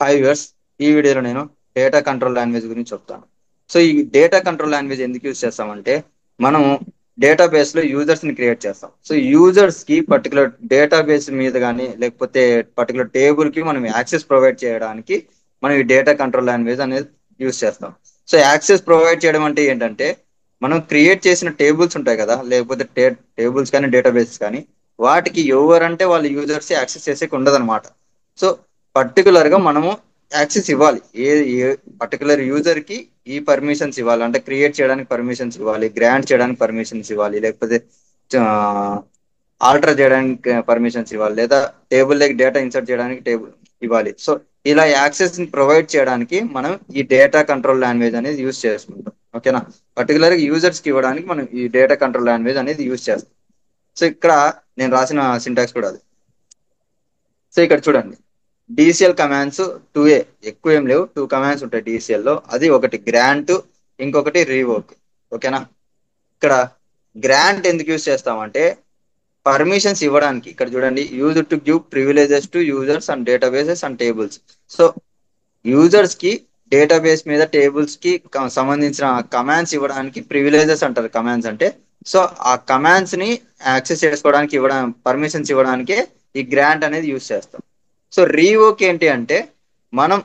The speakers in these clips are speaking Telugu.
Hi viewers. ఈ వీడియోలో నేను డేటా కంట్రోల్ లాంగ్వేజ్ గురించి చెప్తాను. సో ఈ డేటా కంట్రోల్ లాంగ్వేజ్ ఎందుకు యూజ్ చేస్తామంటే మనము డేటాబేస్ లో యూజర్స్ ని క్రియేట్ చేస్తాం. సో యూజర్స్ కి పర్టికులర్ డేటాబేస్ మీద కానీ లేకపోతే పర్టికులర్ టేబుల్ కి మనం యాక్సెస్ ప్రొవైడ్ చేయడానికి మనం ఈ డేటా కంట్రోల్ లాంగ్వేజ్ అనేది యూజ్ చేస్తాం. సో యాక్సెస్ ప్రొవైడ్ చేయడం అంటే ఏంటంటే మనం క్రియేట్ చేసిన టేబుల్స్ ఉంటాయి కదా, లేకపోతే టేబుల్స్ కానీ డేటాబేస్ కానీ వాటికి ఎవరంటే వాళ్ళ యూజర్స్ యాక్సెస్ చేసేకి ఉండదన్నమాట. సో పర్టికులర్ గా మనము యాక్సెస్ ఇవ్వాలి. ఏ పర్టికులర్ యూజర్ కి ఈ పర్మిషన్స్ ఇవ్వాలి అంటే క్రియేట్ చేయడానికి పర్మిషన్స్ ఇవ్వాలి, గ్రాంట్ చేయడానికి పర్మిషన్స్ ఇవ్వాలి, లేకపోతే ఆల్టర్ చేయడానికి పర్మిషన్స్ ఇవ్వాలి, లేదా టేబుల్ లైక్ డేటా ఇన్సర్ట్ చేయడానికి టేబుల్ ఇవ్వాలి. సో ఇలా యాక్సెస్ ని ప్రొవైడ్ చేయడానికి మనం ఈ డేటా కంట్రోల్ లాంగ్వేజ్ అనేది యూజ్ చేసుకుంటాం. ఓకేనా. పర్టికులర్ గా యూజర్స్ కి ఇవ్వడానికి మనం ఈ డేటా కంట్రోల్ లాంగ్వేజ్ అనేది యూజ్ చేస్తాం. సో ఇక్కడ నేను రాసిన సింటాక్స్ కూడా అది. సో ఇక్కడ చూడండి, డిసిఎల్ కమాండ్స్ 2A, ఎక్కువ ఏం లేవు, 2 కమాండ్స్ ఉంటాయి డిసిఎల్ లో. అది ఒకటి గ్రాంట్, ఇంకొకటి రీవోక్. ఓకేనా. ఇక్కడ గ్రాంట్ ఎందుకు యూజ్ చేస్తామంటే పర్మిషన్స్ ఇవ్వడానికి. ఇక్కడ చూడండి, use to give privileges to users and databases and tables. So users కి డేటాబేస్ మీద టేబుల్స్ కి సంబంధించిన కమాండ్స్ ఇవ్వడానికి ప్రివిలేజెస్ అంటారు కమాండ్స్ అంటే. సో ఆ కమాండ్స్ ని యాక్సెస్ చేసుకోవడానికి ఇవ్వడం, పర్మిషన్స్ ఇవ్వడానికే ఈ గ్రాంట్ అనేది యూజ్ చేస్తాం. సో రీవోక్ ఏంటి అంటే మనం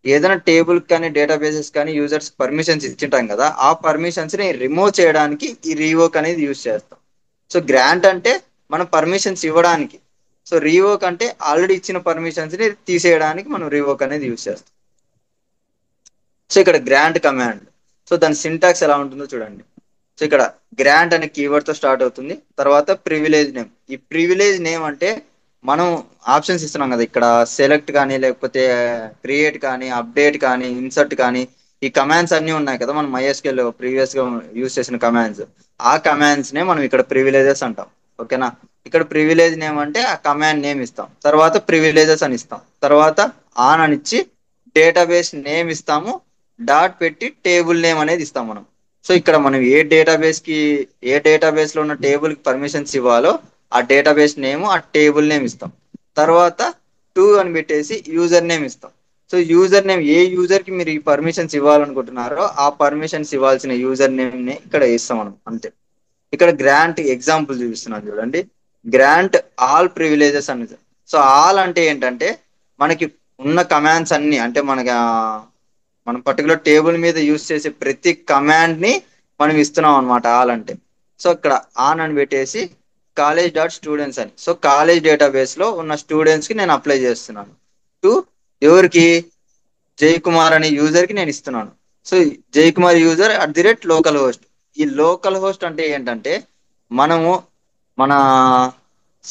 ఏదైనా టేబుల్ కానీ డేటాబేసెస్ కానీ యూజర్స్ పర్మిషన్స్ ఇచ్చింటాం కదా, ఆ పర్మిషన్స్ ని రిమూవ్ చేయడానికి ఈ రీవోక్ అనేది యూజ్ చేస్తాం. సో గ్రాంట్ అంటే మనం పర్మిషన్స్ ఇవ్వడానికి, సో రీవోక్ అంటే ఆల్రెడీ ఇచ్చిన పర్మిషన్స్ ని తీసేయడానికి మనం రీవోక్ అనేది యూజ్ చేస్తాం. సో ఇక్కడ గ్రాంట్ కమాండ్, సో దాని సింటాక్స్ ఎలా ఉంటుందో చూడండి. సో ఇక్కడ గ్రాంట్ అనే కీవర్డ్ తో స్టార్ట్ అవుతుంది. తర్వాత ప్రివిలేజ్ నేమ్. ఈ ప్రివిలేజ్ నేమ్ అంటే మనం ఆప్షన్స్ ఇస్తున్నాం కదా, ఇక్కడ సెలెక్ట్ కానీ లేకపోతే క్రియేట్ కానీ అప్డేట్ కానీ ఇన్సర్ట్ కానీ ఈ కమాండ్స్ అన్ని ఉన్నాయి కదా మనం MySQL ప్రీవియస్ గా యూజ్ చేసిన కమాండ్స్. ఆ కమాండ్స్ నే మనం ఇక్కడ ప్రివిలేజెస్ అంటాం. ఓకేనా. ఇక్కడ ప్రివిలేజ్ నేమ్ అంటే ఆ కమాండ్ నేమ్ ఇస్తాం, తర్వాత ప్రివిలేజెస్ అని ఇస్తాం, తర్వాత ఆన్ అని ఇచ్చి డేటాబేస్ నేమ్ ఇస్తాము, డాట్ పెట్టి టేబుల్ నేమ్ అనేది ఇస్తాం మనం. సో ఇక్కడ మనం ఏ డేటాబేస్ లో ఉన్న టేబుల్ కి పర్మిషన్స్ ఇవ్వాలో ఆ డేటాబేస్ నేమ్, ఆ టేబుల్ నేమ్ ఇస్తాం. తర్వాత అని పెట్టేసి యూజర్ నేమ్ ఇస్తాం. సో యూజర్ నేమ్, ఏ యూజర్ కి మీరు ఈ పర్మిషన్స్ ఇవ్వాలనుకుంటున్నారో ఆ పర్మిషన్స్ ఇవ్వాల్సిన యూజర్ నేమ్ ని ఇక్కడ ఇస్తాం మనం, అంతే. ఇక్కడ గ్రాంట్ ఎగ్జాంపుల్ చూపిస్తున్నాను చూడండి. గ్రాంట్ ఆల్ ప్రివిలేజెస్ అనేది. సో ఆల్ అంటే ఏంటంటే మనకి ఉన్న కమాండ్స్ అన్ని, అంటే మనకి మనం పర్టికులర్ టేబుల్ మీద యూజ్ చేసే ప్రతి కమాండ్ ని మనం ఇస్తున్నాం అనమాట ఆల్ అంటే. సో ఇక్కడ ఆన్ అని పెట్టేసి కాలేజ్ డాట్ స్టూడెంట్స్ అని, సో కాలేజ్ డేటాబేస్ లో ఉన్న స్టూడెంట్స్ కి నేను అప్లై చేస్తున్నాను. టు ఎవరికి, జయకుమార్ అనే యూజర్ కి నేను ఇస్తున్నాను. So Jayakumar user @local host. ఈ లోకల్ హోస్ట్ అంటే ఏంటంటే మనము మన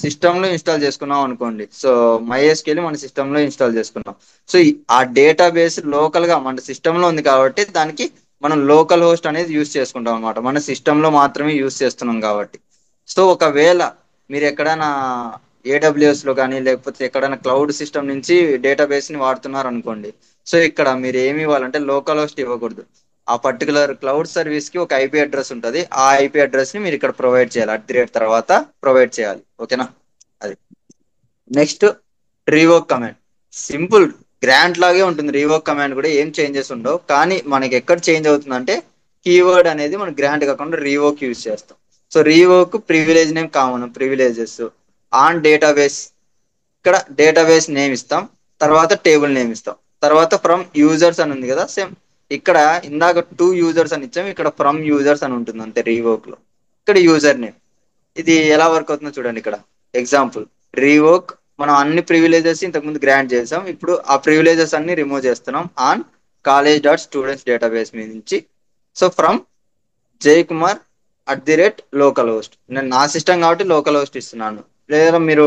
సిస్టమ్ లో ఇన్స్టాల్ చేసుకున్నాం అనుకోండి. సో MySQL మన సిస్టమ్ లో ఇన్స్టాల్ చేసుకున్నాం. సో ఆ డేటాబేస్ లోకల్ గా మన సిస్టమ్ లో ఉంది కాబట్టి దానికి మనం లోకల్ హోస్ట్ అనేది యూజ్ చేసుకుంటాం అనమాట, మన సిస్టమ్ లో మాత్రమే యూజ్ చేస్తున్నాం కాబట్టి. సో ఒకవేళ మీరు ఎక్కడైనా AWS లో కానీ లేకపోతే ఎక్కడైనా క్లౌడ్ సిస్టమ్ నుంచి డేటాబేస్ ని వాడుతున్నారు అనుకోండి. సో ఇక్కడ మీరు ఏమి ఇవ్వాలంటే లోకల్ హోస్ట్ ఇవ్వకూడదు. ఆ పర్టికులర్ క్లౌడ్ సర్వీస్ కి ఒక IP అడ్రస్ ఉంటుంది. ఆ IP అడ్రస్ ని మీరు ఇక్కడ ప్రొవైడ్ చేయాలి, తర్వాత ప్రొవైడ్ చేయాలి. ఓకేనా. అది next revoke command. Simple grant లాగే ఉంటుంది. రీవోక్ కమాండ్ కూడా ఏం చేంజెస్ ఉండవు, కానీ మనకి ఎక్కడ చేంజ్ అవుతుందంటే కీవర్డ్ అనేది మనం గ్రాంట్ కాకుండా రీవోక్ యూజ్ చేస్తాం. So revoke privilege name common, privileges on database, ఇక్కడ డేటాబేస్ నేమ్ ఇస్తాం, తర్వాత టేబుల్ నేమ్ ఇస్తాం, తర్వాత ఫ్రమ్ యూజర్స్ అని ఉంది కదా, సేమ్ ఇక్కడ ఇందాక యూజర్స్ అని ఇచ్చాం, ఇక్కడ ఫ్రమ్ యూజర్స్ అని ఉంటుంది అంతే రీవోక్ లో. ఇక్కడ యూజర్ నేమ్. ఇది ఎలా వర్క్ అవుతుందో చూడండి. ఇక్కడ ఎగ్జాంపుల్ రీవోక్, మనం అన్ని ప్రివిలేజెస్ ఇంతకుముందు గ్రాంట్ చేసాం, ఇప్పుడు ఆ ప్రివిలేజెస్ అన్ని రిమూవ్ చేస్తున్నాం on college dot students database మీద నుంచి. So from Jayakumar @local host, నేను నా సిస్టమ్ కాబట్టి లోకల్ హోస్ట్ ఇస్తున్నాను. లేదా మీరు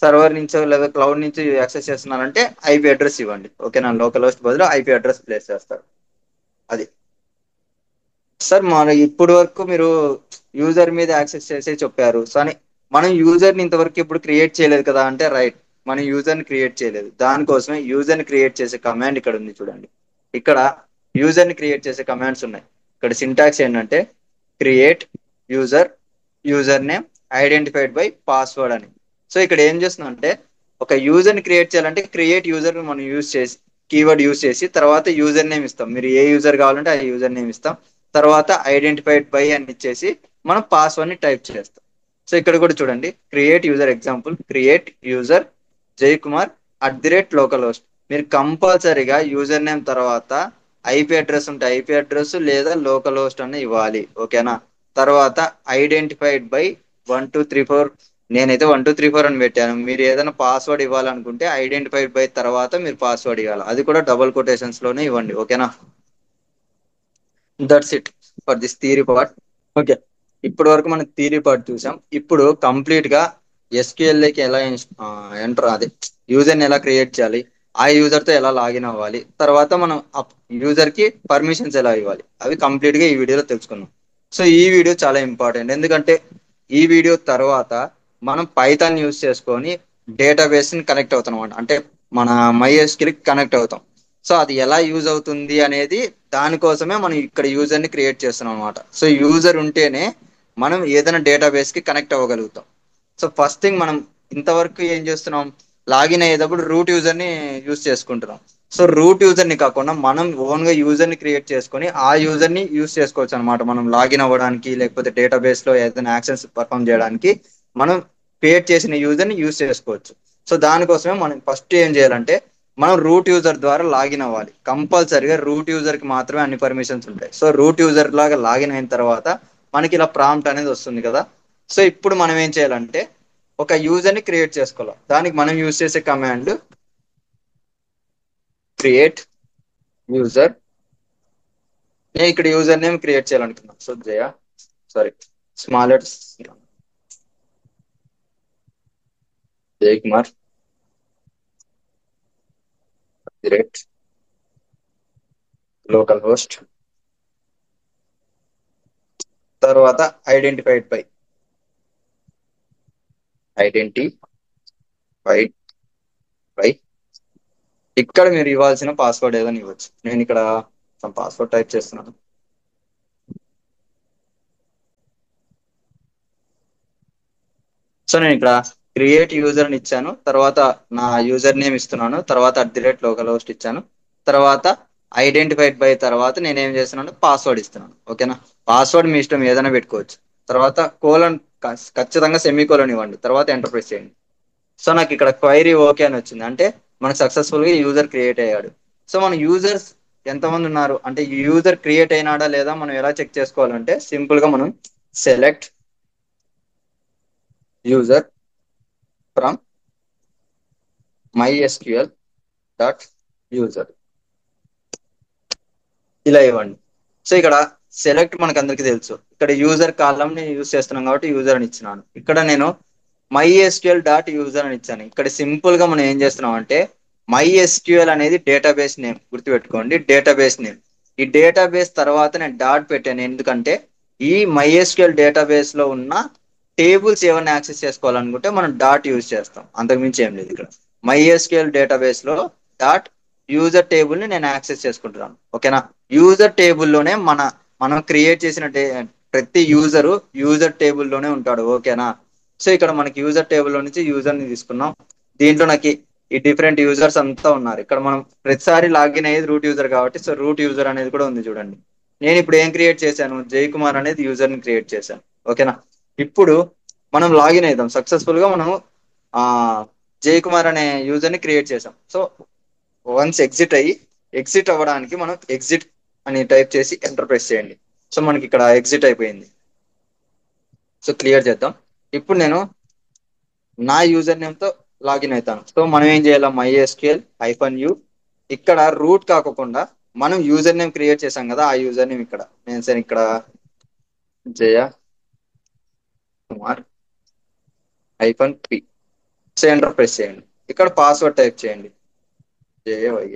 సర్వర్ నుంచో లేదా క్లౌడ్ నుంచి యాక్సెస్ చేస్తున్నారంటే IP అడ్రస్ ఇవ్వండి. ఓకేనా. లోకల్ హోస్ట్ బదులు IP అడ్రస్ ప్లేస్ చేస్తారు. అది సార్ మన ఇప్పటి వరకు మీరు యూజర్ మీద యాక్సెస్ చేసే చెప్పారు. కానీ మనం యూజర్ ని ఇంతవరకు ఇప్పుడు క్రియేట్ చేయలేదు కదా అంటే రైట్, మనం యూజర్ ని క్రియేట్ చేయలేదు. దానికోసమే యూజర్ ని క్రియేట్ చేసే కమాండ్ ఇక్కడ ఉంది చూడండి. ఇక్కడ యూజర్ ని క్రియేట్ చేసే కమాండ్స్ ఉన్నాయి. ఇక్కడ సింటాక్స్ ఏంటంటే create user, user name identified by password అని. సో ఇక్కడ ఏం చేస్తుందంటే ఒక యూజర్ ని క్రియేట్ చేయాలంటే క్రియేట్ యూజర్ మనం యూజ్ చేసి కీవర్డ్ యూజ్ చేసి తర్వాత యూజర్ నేమ్ ఇస్తాం. మీరు ఏ యూజర్ కావాలంటే ఆ యూజర్ నేమ్ ఇస్తాం. తర్వాత ఐడెంటిఫైడ్ బై అని ఇచ్చేసి మనం పాస్వర్డ్ ని టైప్ చేస్తాం. సో ఇక్కడ కూడా చూడండి, create user example, create user జై కుమార్ @లోకల్ హోస్ట్. మీరు కంపల్సరీగా యూజర్ నేమ్ తర్వాత ఐపీ అడ్రస్ ఉంటే ఐపీ అడ్రస్ లేదా లోకల్ హోస్ట్ అని ఇవ్వాలి. ఓకేనా? తర్వాత ఐడెంటిఫైడ్ బై 1234. నేనైతే 1234 అని పెట్టాను. మీరు ఏదైనా పాస్వర్డ్ ఇవ్వాలనుకుంటే ఐడెంటిఫైడ్ బై తర్వాత మీరు పాస్వర్డ్ ఇవ్వాలి. అది కూడా డబుల్ కొటేషన్స్ లోనే ఇవ్వండి. ఓకేనా? That's it for this theory part. Okay, ఇప్పటి వరకు మనం థియరీ పార్ట్ చూసాం. ఇప్పుడు కంప్లీట్ గా ఎస్క్యూఎల్ కి ఎలా ఎంటర్ అదే యూజర్ ని ఎలా క్రియేట్ చేయాలి, ఆ యూజర్ తో ఎలా లాగిన్ అవ్వాలి, తర్వాత మనం యూజర్ కి పర్మిషన్స్ ఎలా ఇవ్వాలి, అవి కంప్లీట్ గా ఈ వీడియోలో తెలుసుకుందాం. సో ఈ వీడియో చాలా ఇంపార్టెంట్, ఎందుకంటే ఈ వీడియో తర్వాత మనం పైథాన్ యూస్ చేసుకొని డేటాబేస్ ని కనెక్ట్ అవుతాం అనమాట. అంటే మన MySQL కి కనెక్ట్ అవుతాం. సో అది ఎలా యూజ్ అవుతుంది అనేది దానికోసమే మనం ఇక్కడ యూజర్ ని క్రియేట్ చేస్తున్నాం అనమాట. సో యూజర్ ఉంటేనే మనం ఏదైనా డేటాబేస్ కి కనెక్ట్ అవ్వగలుగుతాం. సో ఫస్ట్ థింగ్, మనం ఇంతవరకు ఏం చేస్తున్నాం, లాగిన్ అయ్యేటప్పుడు రూట్ యూజర్ ని యూజ్ చేసుకుంటున్నాం. సో రూట్ యూజర్ ని కాకుండా మనం ఓన్ గా యూజర్ ని క్రియేట్ చేసుకొని ఆ యూజర్ ని యూజ్ చేసుకోవచ్చు అనమాట. మనం లాగిన్ అవ్వడానికి లేకపోతే డేటాబేస్ లో ఏదైనా యాక్షన్స్ పర్ఫామ్ చేయడానికి మనం క్రియేట్ చేసిన యూజర్ ని యూజ్ చేసుకోవచ్చు. సో దానికోసమే మనం ఫస్ట్ ఏం చేయాలంటే మనం రూట్ యూజర్ ద్వారా లాగిన్ అవ్వాలి. కంపల్సరిగా రూట్ యూజర్ కి మాత్రమే అన్ని పర్మిషన్స్ ఉంటాయి. సో రూట్ యూజర్ లాగా లాగిన్ అయిన తర్వాత మనకి ఇలా ప్రాంప్ట్ అనేది వస్తుంది కదా. సో ఇప్పుడు మనం ఏం చేయాలంటే ఒక యూజర్ ని క్రియేట్ చేసుకోవాలి. దానికి మనం యూజ్ చేసే కమాండ్ క్రియేట్ యూజర్. నేను ఇక్కడ యూజర్ నేమ్ క్రియేట్ చేయాలనుకున్నాను. సో సారీ, స్మాల్ లెటర్స్ జై కుమార్ లోకల్ హోస్ట్. తర్వాత ఐడెంటిఫైడ్ బై ఇక్కడ మీరు ఇవ్వాల్సిన పాస్వర్డ్ ఏదని ఇవ్వచ్చు. నేను ఇక్కడ పాస్వర్డ్ టైప్ చేస్తున్నాను. సో నేను ఇక్కడ క్రియేట్ యూజర్ అని ఇచ్చాను, తర్వాత నా యూజర్ నేమ్ ఇస్తున్నాను, తర్వాత లోకల్ హోస్ట్ ఇచ్చాను, తర్వాత ఐడెంటిఫైడ్ బై తర్వాత నేను ఏం చేస్తున్నాను, పాస్వర్డ్ ఇస్తున్నాను. ఓకేనా? పాస్వర్డ్ మీ ఇష్టం ఏదైనా పెట్టుకోవచ్చు. తర్వాత కోలన్, ఖచ్చితంగా సెమీ కోలన్ ఇవ్వండి, తర్వాత ఎంటర్ ప్రెస్ చేయండి. సో నాకు ఇక్కడ క్వైరీ ఓకే అని వచ్చింది, అంటే మనకు సక్సెస్ఫుల్ గా యూజర్ క్రియేట్ అయ్యాడు. సో మన యూజర్స్ ఎంతమంది ఉన్నారు అంటే యూజర్ క్రియేట్ అయినాడా లేదా మనం ఎలా చెక్ చేసుకోవాలంటే సింపుల్ గా మనం select user from MySQL dot user ఇలా ఇవ్వండి. సో ఇక్కడ సెలెక్ట్ మనకు అందరికీ తెలుసు, ఇక్కడ యూజర్ కాలం ని యూజ్ చేస్తున్నాం కాబట్టి యూజర్ అని ఇచ్చినాను. ఇక్కడ నేను MySQL డాట్ యూజర్ అని ఇచ్చాను. ఇక్కడ సింపుల్ గా మనం ఏం చేస్తున్నాం అంటే MySQL అనేది డేటాబేస్ నేమ్, గుర్తుపెట్టుకోండి, డేటాబేస్ నేమ్. ఈ డేటాబేస్ తర్వాత నేను డాట్ పెట్టాను, ఎందుకంటే ఈ MySQL డేటాబేస్ లో ఉన్న టేబుల్స్ ఏమైనా యాక్సెస్ చేసుకోవాలనుకుంటే మనం డాట్ యూజ్ చేస్తాం, అంతకుమించి ఏం లేదు. ఇక్కడ MySQL డేటాబేస్ లో డాట్ యూజర్ టేబుల్ ని నేను యాక్సెస్ చేసుకుంటున్నాను. ఓకేనా? యూజర్ టేబుల్లోనే మనం క్రియేట్ చేసిన ప్రతి యూజర్ టేబుల్లోనే ఉంటాడు. ఓకేనా? సో ఇక్కడ మనకి యూజర్ టేబుల్ లో నుంచి యూజర్ ని తీసుకున్నాం. దీంట్లో నాకు ఈ డిఫరెంట్ యూజర్స్ అంతా ఉన్నారు. ఇక్కడ మనం ప్రతిసారి లాగిన్ అయ్యేది రూట్ యూజర్ కాబట్టి సో రూట్ యూజర్ అనేది కూడా ఉంది చూడండి. నేను ఇప్పుడు ఏం క్రియేట్ చేశాను, జై కుమార్ అనేది యూజర్ ని క్రియేట్ చేశాను. ఓకేనా? ఇప్పుడు మనం లాగిన్ అవుదాం. సక్సెస్ఫుల్ గా మనం ఆ జై కుమార్ అనే యూజర్ ని క్రియేట్ చేసాం. సో వన్స్ ఎగ్జిట్ అవ్వడానికి మనం ఎగ్జిట్ అని టైప్ చేసి ఎంటర్ ప్రెస్ చేయండి. సో మనకి ఇక్కడ ఎగ్జిట్ అయిపోయింది. సో క్లియర్ చేద్దాం. ఇప్పుడు నేను నా యూజర్ నేమ్ తో లాగిన్ అవుతాను. సో మనం ఏం చేయాలి, MySQL-u ఇక్కడ రూట్ కాకుండా మనం యూజర్ నేమ్ క్రియేట్ చేసాం కదా, ఆ యూజర్ నేమ్ ఇక్కడ నేను ఇక్కడ Jayakumar -p. So enter press చేయండి. ఇక్కడ పాస్వర్డ్ టైప్ చేయండి, JY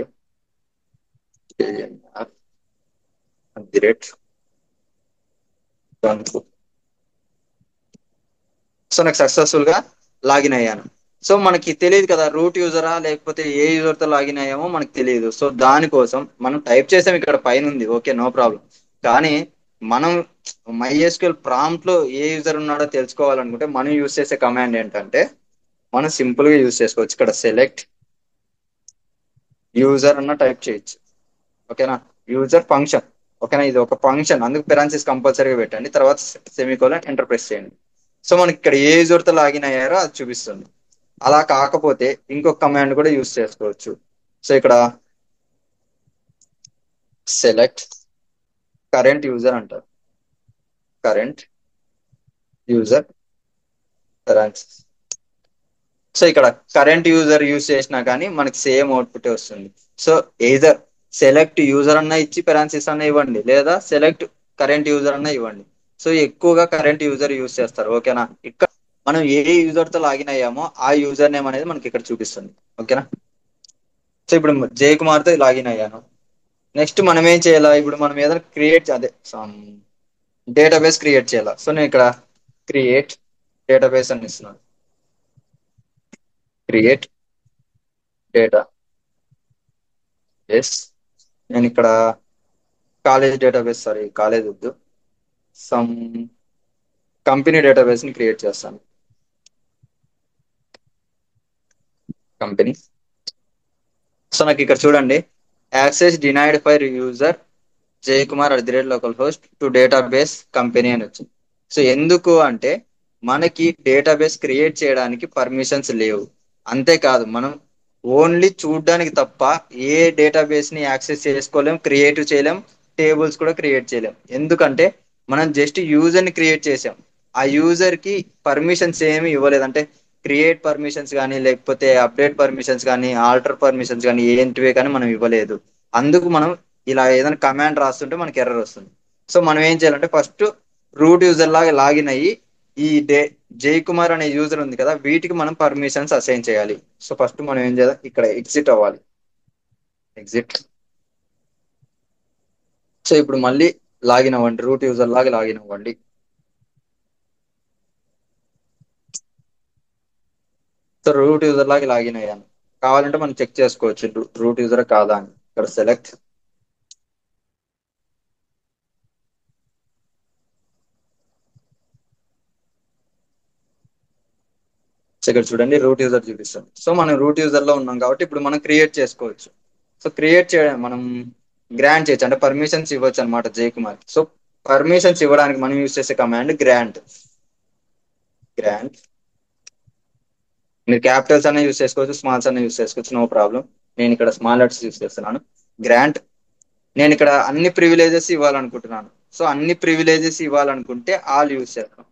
సో నాకు సక్సెస్ఫుల్ గా లాగిన్ అయ్యాను. సో మనకి తెలియదు కదా రూట్ యూజరా లేకపోతే ఏ యూజర్ తో లాగిన్ అయ్యామో మనకు తెలియదు. సో దానికోసం మనం టైప్ చేసాం, ఇక్కడ పైన ఉంది, ఓకే, నో ప్రాబ్లం. కానీ మనం MySQL ప్రాంప్ట్ లో ఏ యూజర్ ఉన్నాడో తెలుసుకోవాలనుకుంటే మనం యూజ్ చేసే కమాండ్ ఏంటంటే మనం సింపుల్ గా యూజ్ చేసుకోవచ్చు. ఇక్కడ సెలెక్ట్ యూజర్ అన్న టైప్ చేయొచ్చు. ఓకేనా, యూజర్ ఫంక్షన్. ఓకేనా, ఇది ఒక ఫంక్షన్, అందుకు పెరాన్సిస్ కంపల్సరీగా పెట్టండి, తర్వాత సెమీకోలన్ ఎంటర్ ప్రెస్ చేయండి. సో మనకి ఇక్కడ ఏ యూజర్ తో లాగిన్ అయ్యారో అది చూపిస్తుంది. అలా కాకపోతే ఇంకొక కమాండ్ కూడా యూజ్ చేసుకోవచ్చు. సో ఇక్కడ సెలెక్ట్ కరెంట్ యూజర్ అంటారు. Current user parenthesis. సో ఇక్కడ కరెంట్ యూజర్ యూజ్ చేసినా కానీ మనకి సేమ్ అవుట్పుట్ వస్తుంది. సో ఎయిదర్ సెలెక్ట్ యూజర్ అన్న ఇచ్చి పెరాన్సిస్ అన్న ఇవ్వండి, లేదా సెలెక్ట్ కరెంట్ యూజర్ అన్న ఇవ్వండి. సో ఎక్కువగా కరెంట్ యూజర్ యూజ్ చేస్తారు. ఓకేనా, ఇక్కడ మనం ఏ యూజర్ తో లాగిన్ అయ్యామో ఆ యూజర్ నేమ్ అనేది మనకి ఇక్కడ చూపిస్తుంది. ఓకేనా, సో ఇప్పుడు జై కుమార్ తో లాగిన్ అయ్యాను. నెక్స్ట్ మనం ఏం చేయాలా, ఇప్పుడు మనం ఏదైనా క్రియేట్ అదే డేటాబేస్ క్రియేట్ చేయాలా. సో నేను ఇక్కడ క్రియేట్ డేటాబేస్ అని ఇస్తున్నాను. Create data base. నేను ఇక్కడ కాలేజ్ డేటాబేస్, సారీ కాలేజ్ వద్దు, సమ్ కంపెనీ డేటాబేస్ ని క్రియేట్ చేస్తాను. కంపెనీ. సో నాకు ఇక్కడ చూడండి, access denied for user jkumar@localhost to database company అని వచ్చింది. సో ఎందుకు అంటే మనకి డేటాబేస్ క్రియేట్ చేయడానికి పర్మిషన్స్ లేవు. అంతేకాదు మనం ఓన్లీ చూడడానికి తప్ప ఏ డేటాబేస్ ని యాక్సెస్ చేసుకోలేం, క్రియేట్ చేయలేం, టేబుల్స్ కూడా క్రియేట్ చేయలేం. ఎందుకంటే మనం జస్ట్ యూజర్ ని క్రియేట్ చేసాం, ఆ యూజర్ కి పర్మిషన్స్ ఏమి ఇవ్వలేదు. అంటే క్రియేట్ పర్మిషన్స్ కానీ, లేకపోతే అప్డేట్ పర్మిషన్స్ కానీ, ఆల్టర్ పర్మిషన్స్ కానీ, ఏంటివే కానీ మనం ఇవ్వలేదు. అందుకు మనం ఇలా ఏదైనా కమాండ్ రాస్తుంటే మనకి ఎర్రర్ వస్తుంది. సో మనం ఏం చేయాలంటే ఫస్ట్ రూట్ యూజర్ లాగా లాగిన్ అయ్యి ఈ జై కుమార్ అనే యూజర్ ఉంది కదా, వీటికి మనం పర్మిషన్స్ అసైన్ చేయాలి. సో ఫస్ట్ మనం ఏం చేయాలి, ఇక్కడ ఎగ్జిట్ అవ్వాలి. ఎగ్జిట్. సో ఇప్పుడు మళ్ళీ లాగిన్ అవ్వండి, రూట్ యూజర్ లాగా లాగిన్ అవ్వండి. సో రూట్ యూజర్ లాగా లాగిన్ అయ్యాను. కావాలంటే మనం చెక్ చేసుకోవచ్చు రూట్ యూజర్ కాదా అని. ఇక్కడ సెలెక్ట్. సో ఇక్కడ చూడండి రూట్ యూజర్ చూపిస్తుంది. సో మనం రూట్ యూజర్ లో ఉన్నాం కాబట్టి ఇప్పుడు మనం క్రియేట్ చేసుకోవచ్చు. సో క్రియేట్ చేయడం మనం గ్రాంట్ చేయొచ్చు, అంటే పర్మిషన్స్ ఇవ్వచ్చు అనమాట జై కుమార్. సో పర్మిషన్స్ ఇవ్వడానికి మనం యూజ్ చేసే కమాండ్ గ్రాంట్. గ్రాంట్. మీరు క్యాపిటల్స్ అనే యూజ్ చేసుకోవచ్చు, స్మాల్స్ అనే యూజ్ చేసుకోవచ్చు, నో ప్రాబ్లం. నేను ఇక్కడ స్మాల్ లెటర్స్ యూజ్ చేస్తున్నాను. గ్రాంట్. నేను ఇక్కడ అన్ని ప్రివిలేజెస్ ఇవ్వాలనుకుంటున్నాను. సో అన్ని ప్రివిలేజెస్ ఇవ్వాలనుకుంటే ఆల్ యూజ్ చేస్తాను.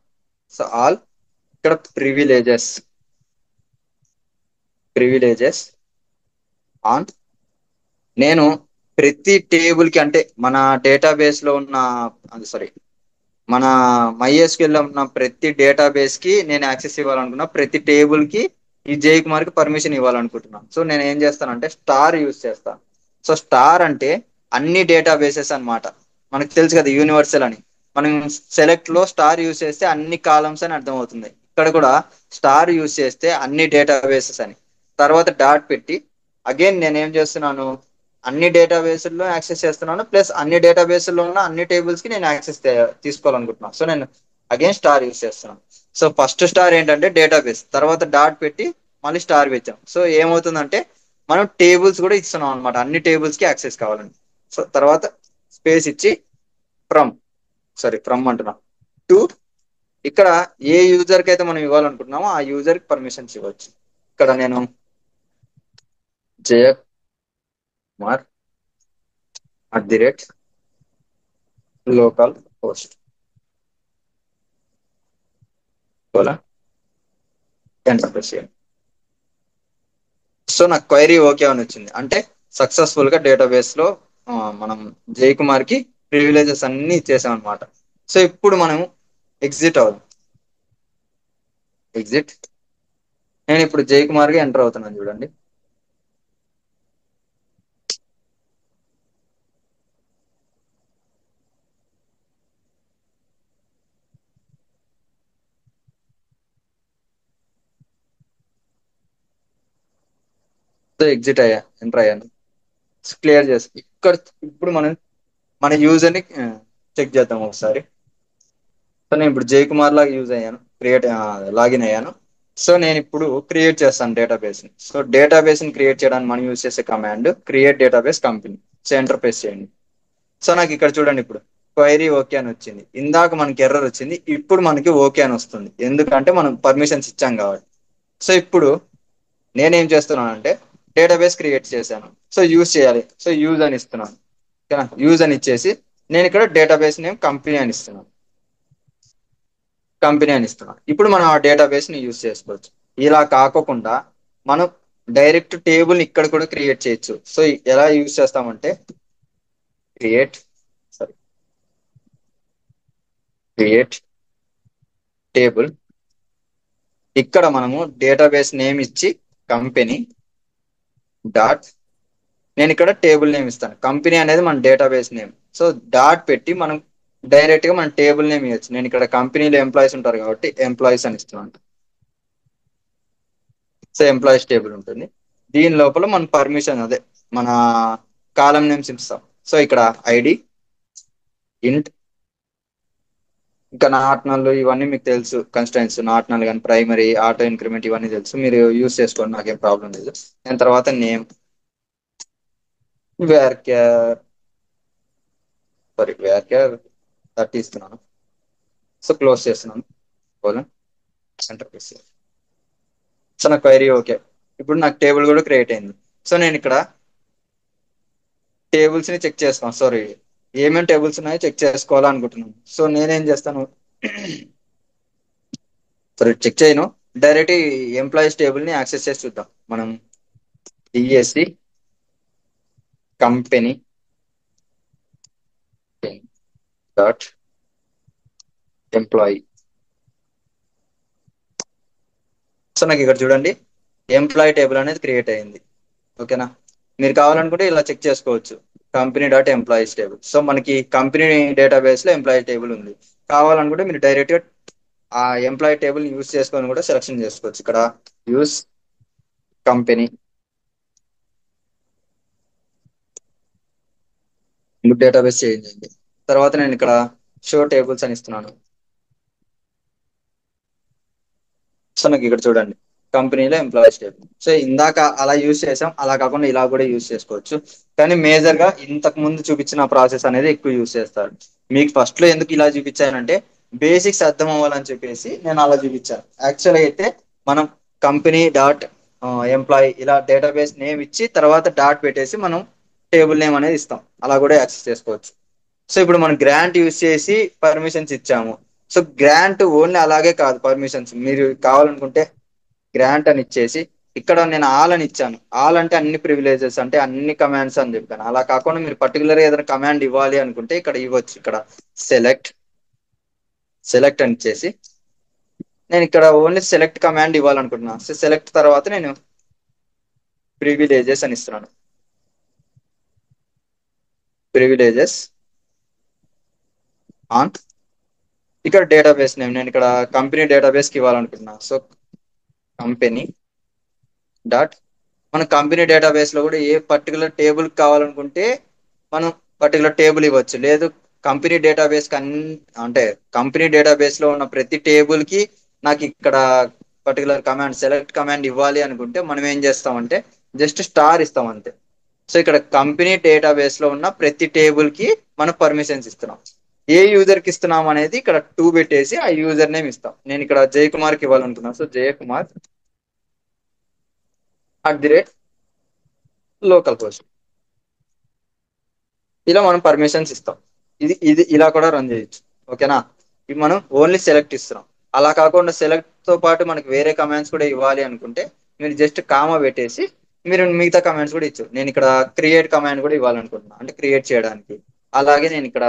So all. ఇక్కడ ప్రివిలేజెస్. Privileges on. నేను ప్రతి టేబుల్ కి, అంటే మన డేటాబేస్ లో ఉన్న, సారీ, మన MySQL లో ఉన్న ప్రతి డేటాబేస్ కి నేను యాక్సెస్ ఇవ్వాలనుకున్నా, ప్రతి టేబుల్ కి ఈ జై కుమార్ కి పర్మిషన్ ఇవ్వాలనుకుంటున్నాను. సో నేను ఏం చేస్తానంటే స్టార్ యూజ్ చేస్తాను. సో స్టార్ అంటే అన్ని డేటాబేసెస్ అన్నమాట. మనకు తెలుసు కదా యూనివర్సల్ అని. మనం సెలెక్ట్ లో స్టార్ యూజ్ చేస్తే అన్ని కాలమ్స్ అని అర్థం అవుతుంది. ఇక్కడ కూడా స్టార్ యూజ్ చేస్తే అన్ని డేటాబేసెస్ అని, తర్వాత డాట్ పెట్టి అగైన్ నేను ఏం చేస్తున్నాను, అన్ని డేటాబేస్ల్లో యాక్సెస్ చేస్తున్నాను, ప్లస్ అన్ని డేటాబేస్ల్లో ఉన్న అన్ని టేబుల్స్ కి నేను యాక్సెస్ తీసుకోవాలనుకుంటున్నాను. సో నేను అగైన్ స్టార్ యూస్ చేస్తున్నాను. సో ఫస్ట్ స్టార్ ఏంటంటే డేటాబేస్, తర్వాత డాట్ పెట్టి మళ్ళీ స్టార్ పెట్టాం. సో ఏమవుతుందంటే మనం టేబుల్స్ కూడా ఇస్తున్నాం అనమాట, అన్ని టేబుల్స్ కి యాక్సెస్ కావాలని. సో తర్వాత స్పేస్ ఇచ్చి ఫ్రమ్, సారీ ఫ్రమ్ అంటున్నా, టు, ఇక్కడ ఏ యూజర్ కి అయితే మనం ఇవ్వాలనుకుంటున్నామో ఆ యూజర్ కి పర్మిషన్స్ ఇవ్వచ్చు. ఇక్కడ నేను Jayakumar local host enter press చేయండి. సో నాకు క్వైరీ ఓకే అని వచ్చింది, అంటే సక్సెస్ఫుల్ గా డేటాబేస్ లో మనం జై కుమార్ కి ప్రివిలేజెస్ అన్ని ఇచ్చేసాం అనమాట. సో ఇప్పుడు మనం ఎగ్జిట్ అవుదాం. ఎగ్జిట్. నేను ఇప్పుడు జై కుమార్ గా ఎంటర్ అవుతున్నాను చూడండి. సో ఎగ్జిట్ అయ్యా, ఎంటర్ అయ్యాను. క్లియర్ చేసి ఇక్కడ ఇప్పుడు మనం మన యూజర్ ని చెక్ చేద్దాం ఒకసారి. సో నేను ఇప్పుడు జై కుమార్ లాగా యూజ్ అయ్యాను, క్రియేట్ లాగిన్ అయ్యాను. సో నేను ఇప్పుడు క్రియేట్ చేస్తాను డేటాబేస్ ని. సో డేటాబేస్ ని క్రియేట్ చేయడానికి మనం యూజ్ చేసే command create database company. So enter press చేయండి. సో నాకు ఇక్కడ చూడండి, ఇప్పుడు క్వైరీ ఓకే అని వచ్చింది. ఇందాక మనకి ఎర్రర్ వచ్చింది, ఇప్పుడు మనకి ఓకే అని వస్తుంది. ఎందుకంటే మనం పర్మిషన్స్ ఇచ్చాం కాబట్టి. సో ఇప్పుడు నేనేం చేస్తున్నాను అంటే డేటాబేస్ క్రియేట్ చేశాను. సో యూజ్ చేయాలి. సో యూజ్ అని ఇస్తున్నాను. ఓకేనా, యూజ్ అని ఇచ్చేసి నేను ఇక్కడ డేటాబేస్ నేమ్ కంపెనీ అని ఇస్తున్నాను. కంపెనీ అని ఇస్తున్నాను. ఇప్పుడు మనం ఆ డేటాబేస్ ని యూజ్ చేసుకోవచ్చు. ఇలా కాకోకుండా మనం డైరెక్ట్ టేబుల్ ఇక్కడ కూడా క్రియేట్ చేయొచ్చు. సో ఎలా యూజ్ చేస్తామంటే క్రియేట్ సారీ క్రియేట్ టేబుల్. ఇక్కడ మనము డేటాబేస్ నేమ్ ఇచ్చి కంపెనీ డాట్, నేను ఇక్కడ టేబుల్ నేమ్ ఇస్తాను. కంపెనీ అనేది మన డేటాబేస్ నేమ్. సో డాట్ పెట్టి మనం డైరెక్ట్ గా మన టేబుల్ నేమ్ ఇవ్వచ్చు. నేను ఇక్కడ కంపెనీలో ఎంప్లాయీస్ ఉంటారు కాబట్టి ఎంప్లాయీస్ అని ఇస్తున్నాను. సో ఎంప్లాయీస్ టేబుల్ ఉంటుంది. దీని లోపల మన పర్మిషన్ అదే మన కాలం నేమ్స్ ఇస్తాం. సో ఇక్కడ ఐడి, ఇంట్, ఇంకా నాట్నల్ ఇవన్నీ మీకు తెలుసు. కన్స్టెంట్స్ నాట్నల్ కానీ ప్రైమరీ ఆటో ఇంక్రిమెంట్ ఇవన్నీ తెలుసు, మీరు యూస్ చేసుకోండి, నాకేం ప్రాబ్లం లేదు. దాని తర్వాత నేమ్ వేర్ వేర్ 30 ఇస్తున్నాను. సో క్లోజ్ చేస్తున్నాను. ఎంటర్ ప్రెస్ చేయాలి. సో నా క్వైరీ ఓకే. ఇప్పుడు నాకు టేబుల్ కూడా క్రియేట్ అయింది. సో నేను ఇక్కడ టేబుల్స్ ని చెక్ చేస్తాను. సారీ, ఏమేమి టేబుల్స్ ఉన్నాయో చెక్ చేసుకోవాలనుకుంటున్నాను. సో నేనేం చేస్తాను, సారీ చెక్ చేయను, డైరెక్ట్ ఎంప్లాయీస్ టేబుల్ ని యాక్సెస్ చేసి చూద్దాం. మనం DSC company dot employee. So నాకు ఇక్కడ చూడండి ఎంప్లాయీ టేబుల్ అనేది క్రియేట్ అయింది. ఓకేనా, మీరు కావాలనుకుంటే ఇలా చెక్ చేసుకోవచ్చు. Company dot employees table. So మనకి కంపెనీ డేటాబేస్ లో ఎంప్లాయీ టేబుల్ ఉంది. కావాలనుకుంటే మీరు డైరెక్ట్ గా ఆ ఎంప్లాయీ టేబుల్ యూస్ చేసుకొని కూడా సెలెక్షన్ చేసుకోవచ్చు. ఇక్కడ యూస్ కంపెనీ డేటాబేస్ చేంజ్ అయింది. తర్వాత నేను ఇక్కడ షో టేబుల్స్ అని ఇస్తున్నాను. సో నాకు ఇక్కడ చూడండి కంపెనీలో ఎంప్లాయీస్ టేబుల్. సో ఇందాక అలా యూజ్ చేసాం, అలా కాకుండా ఇలా కూడా యూజ్ చేసుకోవచ్చు. కానీ మేజర్ గా ఇంతకు ముందు చూపించిన ప్రాసెస్ అనేది ఎక్కువ యూజ్ చేస్తారు. మీకు ఫస్ట్ లో ఎందుకు ఇలా చూపించానంటే బేసిక్స్ అర్థం అవ్వాలని చెప్పేసి నేను అలా చూపించాను. యాక్చువల్ అయితే మనం కంపెనీ డాట్ ఎంప్లాయీ ఇలా డేటాబేస్ నేమ్ ఇచ్చి తర్వాత డాట్ పెట్టేసి మనం టేబుల్ నేమ్ అనేది ఇస్తాం. అలా కూడా యాక్సెస్ చేసుకోవచ్చు. సో ఇప్పుడు మనం గ్రాంట్ యూజ్ చేసి పర్మిషన్స్ ఇచ్చాము. సో గ్రాంట్ ఓన్లీ అలాగే కాదు, పర్మిషన్స్ మీరు కావాలనుకుంటే గ్రాంట్ అని ఇచ్చేసి ఇక్కడ నేను ఆల్ అని ఇచ్చాను. ఆల్ అంటే అన్ని ప్రివిలేజెస్ అంటే అన్ని కమాండ్స్ అని చెప్పాను. అలా కాకుండా మీరు పర్టికులర్ గా ఏదైనా కమాండ్ ఇవ్వాలి అనుకుంటే ఇక్కడ ఇవ్వచ్చు. ఇక్కడ సెలెక్ట్ సెలెక్ట్ అని ఇచ్చేసి నేను ఇక్కడ ఓన్లీ సెలెక్ట్ కమాండ్ ఇవ్వాలనుకుంటున్నాను. సో సెలెక్ట్ తర్వాత నేను ప్రివిలేజెస్ అని ఇస్తున్నాను. ప్రివిలేజెస్ ఆన్ ఇక్కడ డేటాబేస్ నేమ్ నేను ఇక్కడ కంపెనీ డేటాబేస్ కి ఇవ్వాలనుకుంటున్నాను. సో కంపెనీ డాట్ మన కంపెనీ డేటాబేస్ లో కూడా ఏ పర్టికులర్ టేబుల్ కావాలనుకుంటే మనం పర్టికులర్ టేబుల్ ఇవ్వచ్చు. లేదు కంపెనీ డేటాబేస్ అంటే కంపెనీ డేటాబేస్ లో ఉన్న ప్రతి టేబుల్ కి నాకు ఇక్కడ పర్టికులర్ కమాండ్ సెలెక్ట్ కమాండ్ ఇవ్వాలి అనుకుంటే మనం ఏం చేస్తామంటే జస్ట్ స్టార్ ఇస్తాం అంతే. సో ఇక్కడ కంపెనీ డేటాబేస్ లో ఉన్న ప్రతి టేబుల్ కి మనం పర్మిషన్స్ ఇస్తున్నాం. ఏ యూజర్ కి ఇస్తున్నాం అనేది ఇక్కడ 2 పెట్టేసి ఆ యూజర్ నేమ్ ఇస్తాం. నేను ఇక్కడ జయకుమార్ కి ఇవ్వాలనుకున్నాను. సో జయకుమార్ @లోకల్ పోస్ట్ ఇలా మనం పర్మిషన్స్ ఇస్తాం. ఇది ఇలా కూడా రన్ చేయొచ్చు. ఓకేనా, ఇవి మనం ఓన్లీ సెలెక్ట్ ఇస్తున్నాం. అలా కాకుండా సెలెక్ట్ తో పాటు మనకి వేరే కమాండ్స్ కూడా ఇవ్వాలి అనుకుంటే మీరు జస్ట్ కామా పెట్టేసి మీరు మిగతా కమాండ్స్ కూడా ఇచ్చు. నేను ఇక్కడ క్రియేట్ కమాండ్ కూడా ఇవ్వాలనుకుంటున్నాను, అంటే క్రియేట్ చేయడానికి. అలాగే నేను ఇక్కడ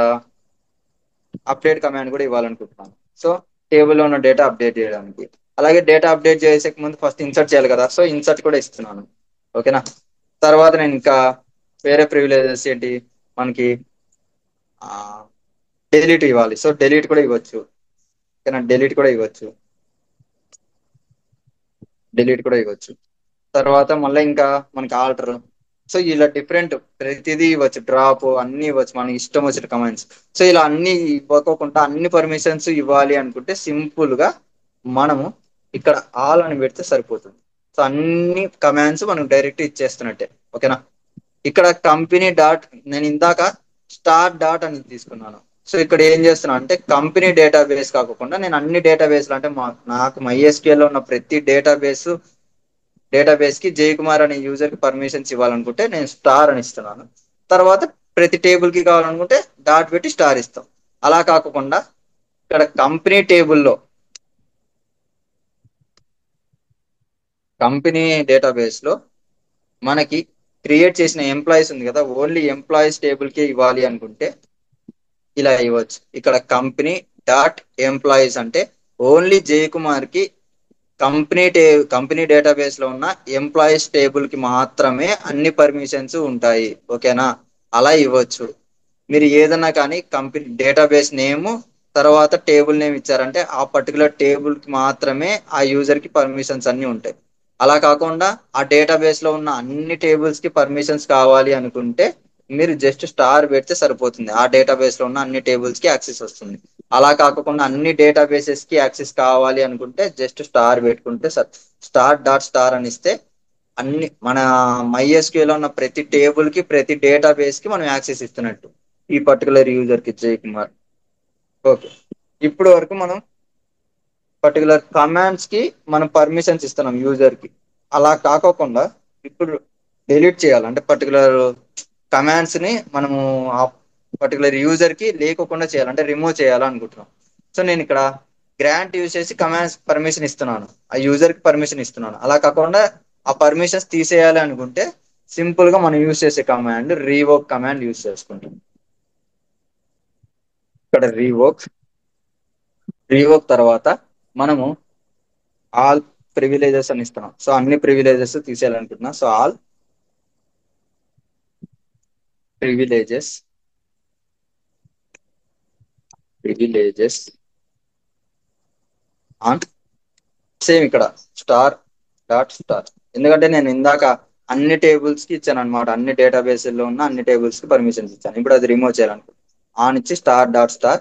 అప్డేట్ కమాండ్ కూడా ఇవ్వాలనుకుంటున్నాను. సో టేబుల్లో ఉన్న డేటా అప్డేట్ చేయడానికి. అలాగే డేటా అప్డేట్ చేసే ముందు ఫస్ట్ ఇన్సర్ట్ చేయాలి కదా, సో ఇన్సర్ట్ కూడా ఇస్తున్నాను. ఓకేనా, తర్వాత నేను ఇంకా వేరే ప్రివిలేజెస్ ఏంటి మనకి డెలీట్ ఇవ్వాలి. సో డెలీట్ కూడా ఇవ్వచ్చు. ఓకేనా, డెలీట్ కూడా ఇవ్వచ్చు. తర్వాత మళ్ళీ ఇంకా మనకి ఆల్టర్. సో ఇలా డిఫరెంట్ ప్రతిదీ ఇవ్వచ్చు, డ్రాప్ అన్ని ఇవ్వచ్చు, మనకి ఇష్టం వచ్చిన కమాండ్స్. సో ఇలా అన్ని ఇవ్వకోకుండా అన్ని పర్మిషన్స్ ఇవ్వాలి అనుకుంటే సింపుల్ గా మనము ఇక్కడ ఆల్ అని పెడితే సరిపోతుంది. సో అన్ని కమాండ్స్ మనం డైరెక్ట్ ఇచ్చేస్తున్నట్టే. ఓకేనా. ఇక్కడ కంపెనీ డాట్, నేను ఇందాక స్టార్ డాట్ అని తీసుకున్నాను. సో ఇక్కడ ఏం చేస్తున్నా అంటే కంపెనీ డేటాబేస్ కాకుండా నేను అన్ని డేటాబేస్లు అంటే నాకు MySQL లో ఉన్న ప్రతి డేటాబేస్ కి జయకుమార్ అనే యూజర్ కి పర్మిషన్స్ ఇవ్వాలనుకుంటే నేను స్టార్ అని ఇస్తున్నాను. తర్వాత ప్రతి టేబుల్ కి కావాలనుకుంటే డాట్ పెట్టి స్టార్ ఇస్తాం. అలా కాకుండా ఇక్కడ కంపెనీ డేటాబేస్ లో మనకి క్రియేట్ చేసిన ఎంప్లాయీస్ ఉంది కదా, ఓన్లీ ఎంప్లాయీస్ టేబుల్ కి ఇవ్వాలి అనుకుంటే ఇలా ఇవ్వచ్చు. ఇక్కడ కంపెనీ డాట్ ఎంప్లాయీస్ అంటే ఓన్లీ జయకుమార్ కి కంపెనీ డేటాబేస్ లో ఉన్న ఎంప్లాయీస్ టేబుల్ కి మాత్రమే అన్ని పర్మిషన్స్ ఉంటాయి. ఓకేనా. అలా ఇవ్వచ్చు. మీరు ఏదన్నా కానీ కంపెనీ డేటాబేస్ నేమ్ తర్వాత టేబుల్ నేమ్ ఇచ్చారంటే ఆ పర్టికులర్ టేబుల్ కి మాత్రమే ఆ యూజర్ కి పర్మిషన్స్ అన్ని ఉంటాయి. అలా కాకుండా ఆ డేటాబేస్ లో ఉన్న అన్ని టేబుల్స్ కి పర్మిషన్స్ కావాలి అనుకుంటే మీరు జస్ట్ స్టార్ పెడితే సరిపోతుంది. ఆ డేటాబేస్ లో ఉన్న అన్ని టేబుల్స్ కి యాక్సెస్ వస్తుంది. అలా కాకుండా అన్ని డేటాబేసెస్ కి యాక్సెస్ కావాలి అనుకుంటే జస్ట్ స్టార్ పెట్టుకుంటే స్టార్ డాట్ స్టార్ అని ఇస్తే అన్ని మన MySQL లో ఉన్న ప్రతి టేబుల్ కి ప్రతి డేటాబేస్ కి మనం యాక్సెస్ ఇస్తున్నట్టు ఈ పర్టికులర్ యూజర్ కి జయ్ కుమార్. ఓకే. ఇప్పుడు వరకు మనం పర్టికులర్ కమాండ్స్ కి మనం పర్మిషన్స్ ఇస్తున్నాం యూజర్ కి. అలా కాకోకుండా ఇప్పుడు డిలీట్ చేయాలి అంటే పర్టికులర్ కమాండ్స్ ని మనము ఆ పర్టికులర్ యూజర్ కి లేకోకుండా చేయాలంటే రిమూవ్ చేయాలనుకుంటున్నాం. సో నేను ఇక్కడ గ్రాంట్ యూజ్ చేసి కమాండ్స్ పర్మిషన్ ఇస్తున్నాను, ఆ యూజర్ కి పర్మిషన్ ఇస్తున్నాను. అలా కాకుండా ఆ పర్మిషన్స్ తీసేయాలి అనుకుంటే సింపుల్ గా మనం యూజ్ చేసే కమాండ్ రీవోక్ కమాండ్ యూజ్ చేసుకుంటాం. ఇక్కడ రీవోక్ తర్వాత మనము ఆల్ ప్రివిలేజెస్ అని ఇస్తున్నాం. సో అన్ని ప్రివిలేజెస్ తీసేయాలనుకుంటున్నా. So all privileges on same ఇక్కడ స్టార్ డాట్ స్టార్. ఎందుకంటే నేను ఇందాక అన్ని టేబుల్స్ కి ఇచ్చాను అనమాట, అన్ని డేటాబేస్ లో ఉన్న అన్ని టేబుల్స్ కి పర్మిషన్స్ ఇచ్చాను. ఇప్పుడు అది రిమూవ్ చేయాలనుకో ఆన్ ఇచ్చి స్టార్ డాట్ స్టార్.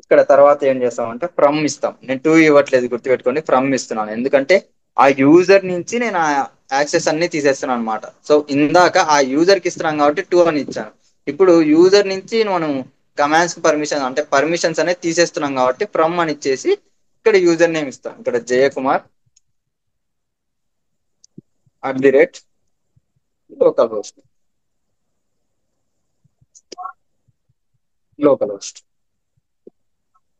ఇక్కడ తర్వాత ఏం చేస్తామంటే ఫ్రమ్ ఇస్తాం. నేను టూ ఇవ్వట్లేదు, గుర్తుపెట్టుకోండి, ఫ్రమ్ ఇస్తున్నాను. ఎందుకంటే ఆ యూజర్ నుంచి నేను ఆ యాక్సెస్ అన్ని తీసేస్తున్నాను అనమాట. సో ఇందాక ఆ యూజర్ కి ఇస్తున్నాం కాబట్టి టూ అని ఇచ్చాను. ఇప్పుడు యూజర్ నుంచి మనం కమాండ్స్ కి పర్మిషన్ అంటే పర్మిషన్స్ అనేది తీసేస్తున్నాం కాబట్టి ఫ్రమ్ అని ఇచ్చేసి ఇక్కడ యూజర్ నేమ్ ఇస్తాం. ఇక్కడ జయకుమార్ @localhost లోకల్ హోస్ట్.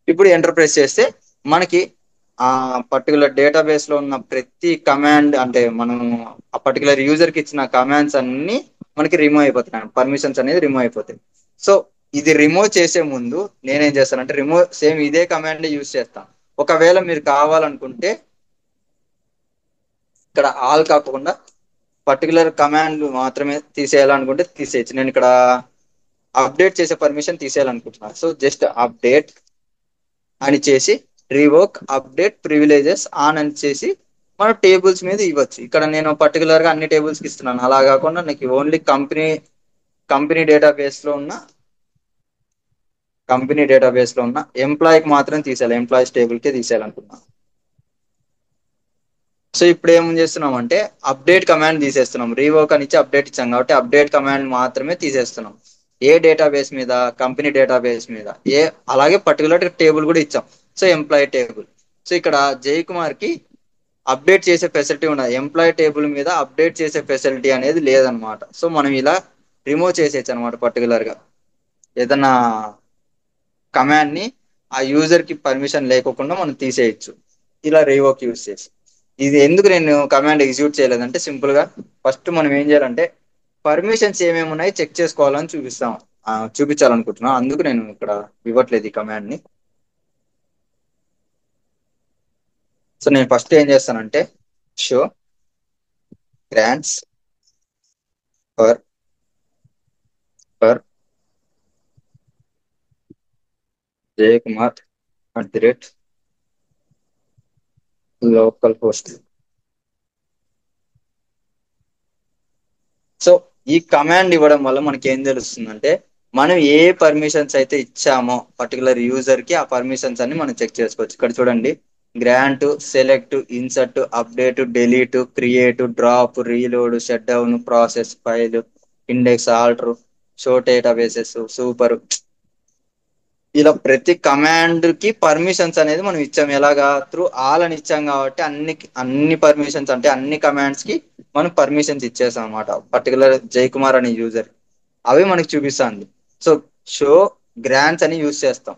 ఇప్పుడు ఎంటర్ ప్రెస్ చేస్తే మనకి ఆ పర్టికులర్ డేటాబేస్ లో ఉన్న ప్రతి కమాండ్ అంటే మనం ఆ పర్టికులర్ యూజర్ కి ఇచ్చిన కమాండ్స్ అన్ని మనకి రిమూవ్ అయిపోతున్నాయి, పర్మిషన్స్ అనేది రిమూవ్ అయిపోతాయి. సో ఇది రిమూవ్ చేసే ముందు నేనేం చేస్తానంటే సేమ్ ఇదే కమాండ్ యూజ్ చేస్తాను. ఒకవేళ మీరు కావాలనుకుంటే ఇక్కడ ఆల్ కాకుండా పర్టికులర్ కమాండ్ మాత్రమే తీసేయాలనుకుంటే తీసేయచ్చు. నేను ఇక్కడ అప్డేట్ చేసే పర్మిషన్ తీసేయాలనుకుంటున్నాను. సో జస్ట్ అప్డేట్ అని చేసి రివోక్ అప్డేట్ ప్రివిలేజెస్ ఆన్ అని చేసి మనం టేబుల్స్ మీద ఇవ్వచ్చు. ఇక్కడ నేను పర్టికులర్ గా అన్ని టేబుల్స్ కి ఇస్తున్నాను. అలా కాకుండా నాకు ఓన్లీ కంపెనీ డేటాబేస్ లో ఉన్న ఎంప్లాయీకి మాత్రం తీసేయాలి, ఎంప్లాయీస్ టేబుల్ కే తీసేయాలనుకున్నాను. సో ఇప్పుడు ఏం చేస్తున్నాం అంటే అప్డేట్ కమాండ్ తీసేస్తున్నాం. రీవోక్ అని ఇచ్చి అప్డేట్ ఇచ్చాం కాబట్టి అప్డేట్ కమాండ్ మాత్రమే తీసేస్తున్నాం. ఏ డేటాబేస్ మీద, కంపెనీ డేటాబేస్ మీద, అలాగే పర్టికులర్ టేబుల్ కూడా ఇచ్చాం. So employee table. సో ఇక్కడ జయకుమార్ కి అప్డేట్ చేసే ఫెసిలిటీ ఉన్నది, ఎంప్లాయీ టేబుల్ మీద అప్డేట్ చేసే ఫెసిలిటీ అనేది లేదనమాట. సో మనం ఇలా రిమూవ్ చేసేయచ్చు అనమాట. పర్టికులర్ గా ఏదన్నా కమాండ్ ని ఆ యూజర్ కి పర్మిషన్ లేకోకుండా మనం తీసేయచ్చు ఇలా రీవోక్ యూజ్ చేసి. ఇది ఎందుకు నేను కమాండ్ ఎగ్జిక్యూట్ చేయలేదంటే సింపుల్ గా ఫస్ట్ మనం ఏం చేయాలంటే పర్మిషన్స్ ఏమేమి ఉన్నాయి చెక్ చేసుకోవాలని చూపించాలనుకుంటున్నాను. అందుకు నేను ఇక్కడ ఇవ్వట్లేదు ఈ కమాండ్ ని. సో నేను ఫస్ట్ ఏం చేస్తానంటే show grants for Jayakumar @localhost. So ఈ కమాండ్ ఇవ్వడం వల్ల మనకి ఏం తెలుస్తుందంటే మనం ఏ పర్మిషన్స్ అయితే ఇచ్చామో పర్టికులర్ యూజర్ కి ఆ పర్మిషన్స్ అన్ని మనం చెక్ చేసుకోవచ్చు. ఇక్కడ చూడండి, grant, select, insert, update, delete, create, drop, reload, shut down, process, file, index, alter, show databases, super. ఇలా ప్రతి కమాండ్ కి పర్మిషన్స్ అనేది మనం ఇచ్చాం. ఎలాగా? త్రూ ఆల్ అని ఇచ్చాం కాబట్టి అన్ని పర్మిషన్స్ అంటే అన్ని కమాండ్స్ కి మనం పర్మిషన్స్ ఇచ్చేసాం అనమాట. పర్టికులర్ జైకుమార్ అనే యూజర్ అవి మనకి చూపిస్తుంది. సో షో గ్రాంట్స్ అని యూజ్ చేస్తాం.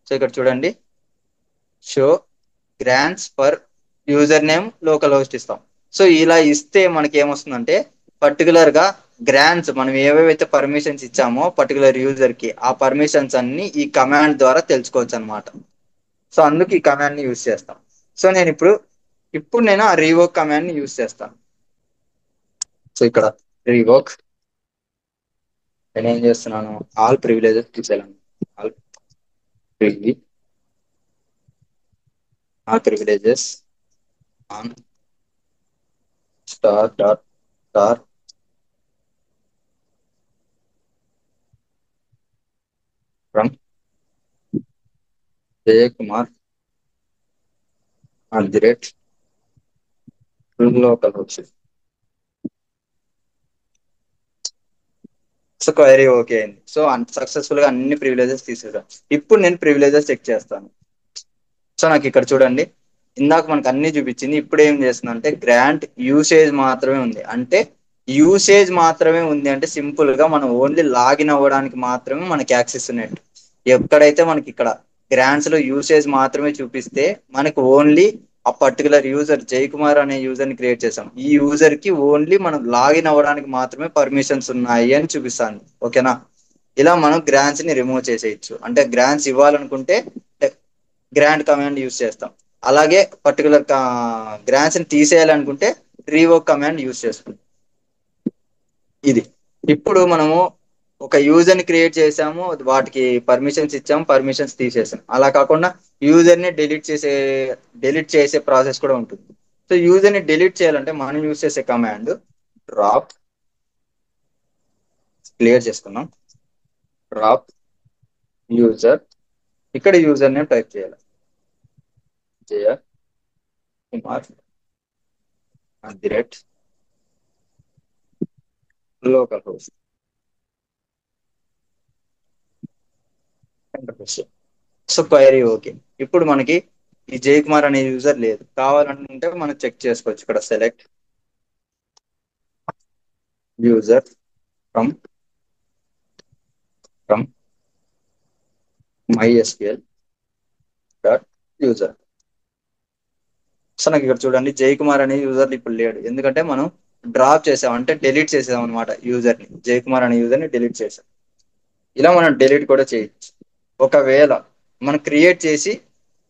సో ఇక్కడ చూడండి, show grants for user name local host ఇస్తాం. సో ఇలా ఇస్తే మనకి ఏమొస్తుందంటే పర్టికులర్ గా గ్రాంట్స్ మనం ఏవేవైతే పర్మిషన్స్ ఇచ్చామో పర్టికులర్ యూజర్ కి ఆ పర్మిషన్స్ అన్ని ఈ కమాండ్ ద్వారా తెలుసుకోవచ్చు అనమాట. సో అందుకు ఈ కమాండ్ ని యూజ్ చేస్తాం. సో నేను ఇప్పుడు ఆ రీవోక్ కమాండ్ ని యూజ్ చేస్తాను. సో ఇక్కడ రీవోక్ నేను ఏం చేస్తున్నాను, ఆల్ ప్రివిలేజెస్ తీసేయాలను. ఆల్ ప్రివి all privileges on star dot star from Jayakumar @ local host. So query okay అయింది. సో సక్సెస్ఫుల్ గా అన్ని ప్రివిలేజెస్ తీసేసాను. ఇప్పుడు నేను ప్రివిలేజెస్ చెక్ చేస్తాను. సో నాకు ఇక్కడ చూడండి, ఇందాక మనకు అన్ని చూపించింది. ఇప్పుడు ఏం చేస్తుంది అంటే గ్రాంట్ యూసేజ్ మాత్రమే ఉంది. అంటే యూసేజ్ మాత్రమే ఉంది అంటే సింపుల్ గా మనం ఓన్లీ లాగిన్ అవ్వడానికి మాత్రమే మనకి యాక్సెస్ ఉన్నట్టు. ఎక్కడైతే మనకి ఇక్కడ గ్రాంట్స్ లో యూసేజ్ మాత్రమే చూపిస్తే మనకు ఓన్లీ ఆ పర్టికులర్ యూజర్ జైకుమార్ అనే యూజర్ ని క్రియేట్ చేసాం. ఈ యూజర్ కి ఓన్లీ మనం లాగిన్ అవ్వడానికి మాత్రమే పర్మిషన్స్ ఉన్నాయి అని చూపిస్తాను. ఓకేనా? ఇలా మనం గ్రాంట్స్ ని రిమూవ్ చేసేయచ్చు. అంటే గ్రాంట్స్ ఇవ్వాలనుకుంటే గ్రాంట్ కమాండ్ యూస్ చేస్తాం. అలాగే పర్టికులర్ గ్రాంట్స్ ని తీసేయాలనుకుంటే రీవోక్ కమాండ్ యూస్ చేస్తాం. ఇది ఇప్పుడు మనము ఒక యూజర్ ని క్రియేట్ చేసాము, వాటికి పర్మిషన్స్ ఇచ్చాము, పర్మిషన్స్ తీసేసాం. అలా కాకుండా యూజర్ ని డిలీట్ చేసే ప్రాసెస్ కూడా ఉంటుంది. సో యూజర్ ని డిలీట్ చేయాలంటే మనం యూజ్ చేసే కమాండ్ డ్రాప్, క్లియర్ చేసుకున్నాం, డ్రాప్ యూజర్. ఇక్కడ యూజర్ నేమ్ టైప్ చేయాలి, Jayakumar @ local host. So query okay. ఇప్పుడు మనకి ఈ జయకుమార్ అనే యూజర్ లేదు. కావాలనుకుంటే మనం చెక్ చేసుకోవచ్చు. ఇక్కడ select user from from MySQL dot user. So నాకు ఇక్కడ చూడండి, జయకుమార్ అనే యూజర్ ఇప్పుడు లేడు. ఎందుకంటే మనం డ్రాప్ చేసాం, అంటే డిలీట్ చేసాం అనమాట యూజర్ ని. జయకుమార్ అనే యూజర్ ని డిలీట్ చేసాం. ఇలా మనం డిలీట్ కూడా చేయొచ్చు. ఒకవేళ మనం క్రియేట్ చేసి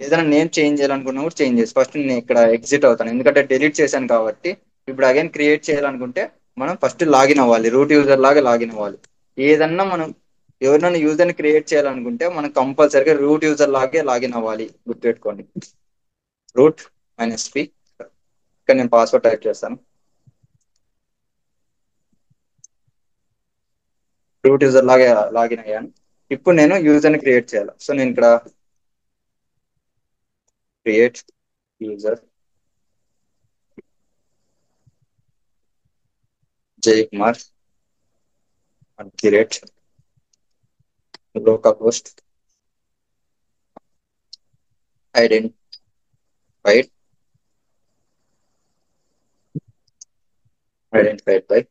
ఏదైనా నేమ్ చేంజ్ చేయాలనుకున్నా కూడా చేంజ్ చేసి ఫస్ట్ నేను ఇక్కడ ఎగ్జిట్ అవుతాను. ఎందుకంటే డిలీట్ చేశాను కాబట్టి. ఇప్పుడు అగైన్ క్రియేట్ చేయాలనుకుంటే మనం ఫస్ట్ లాగిన్ అవ్వాలి, రూట్ యూజర్ లాగా లాగిన్ అవ్వాలి. ఏదన్నా మనం ఎవరినైనా యూజర్ ని క్రియేట్ చేయాలనుకుంటే మనం కంపల్సరీగా రూట్ యూజర్ లాగే లాగిన్ అవ్వాలి. గుర్తుపెట్టుకోండి, root-p. ఇక్కడ నేను పాస్వర్డ్ టైప్ చేస్తాను. రూట్ యూజర్ లాగా లాగిన్ అయ్యాను. ఇప్పుడు నేను యూజర్ ని క్రియేట్ చేయాలి. సో నేను ఇక్కడ create user Jayakumar @ local host identified by.